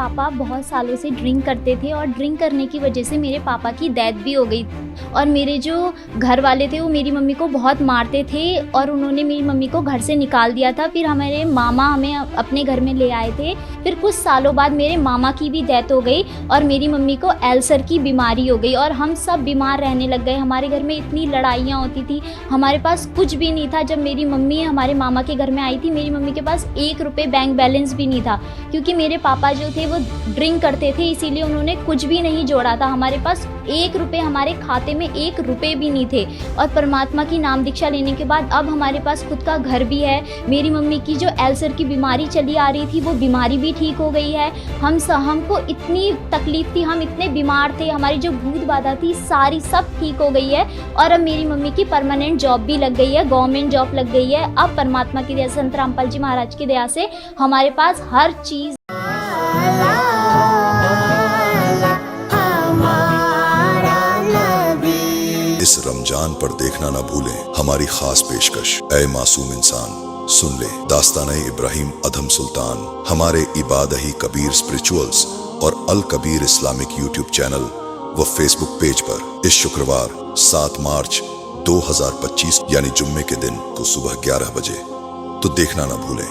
पापा बहुत सालों से ड्रिंक करते थे और ड्रिंक करने की वजह से मेरे पापा की डेथ भी हो गई और मेरे जो घर वाले थे वो मेरी मम्मी को बहुत मारते थे और उन्होंने मेरी मम्मी को घर से निकाल दिया था। फिर हमारे मामा हमें अपने घर में ले आए थे। फिर कुछ सालों बाद मेरे मामा की भी डेथ हो गई और मेरी मम्मी को अल्सर की बीमारी हो गई और हम सब बीमार रहने लग गए। हमारे घर में इतनी लड़ाइयाँ होती थी, हमारे पास कुछ भी नहीं था। जब मेरी मम्मी हमारे मामा के घर में आई थी, मेरी मम्मी के पास 1 रुपये बैंक बैलेंस भी नहीं था, क्योंकि मेरे पापा जो थे वो ड्रिंक करते थे, इसीलिए उन्होंने कुछ भी नहीं जोड़ा था। हमारे पास 1 रुपये, हमारे खाते में 1 रुपये भी नहीं थे। और परमात्मा की नाम दीक्षा लेने के बाद अब हमारे पास खुद का घर भी है। मेरी मम्मी की जो अल्सर की बीमारी चली आ रही थी वो बीमारी भी ठीक हो गई है। हमको इतनी तकलीफ थी, हम इतने बीमार थे, हमारी जो भूत बाधा थी सारी सब ठीक हो गई है। और अब मेरी मम्मी की परमानेंट जॉब भी लग गई है, गवर्नमेंट जॉब लग गई है। अब परमात्मा की दया से, संत रामपाल जी महाराज की दया से हमारे पास हर चीज़। इस रमजान पर देखना ना भूलें हमारी खास पेशकश, ए मासूम इंसान सुन ले दास्ताने इब्राहिम अधम सुल्तान, हमारे इबादही कबीर स्पिरिचुअल्स और अल कबीर इस्लामिक यूट्यूब चैनल व फेसबुक पेज पर इस शुक्रवार 7 मार्च 2025 यानी जुम्मे के दिन को सुबह 11 बजे, तो देखना ना भूलें।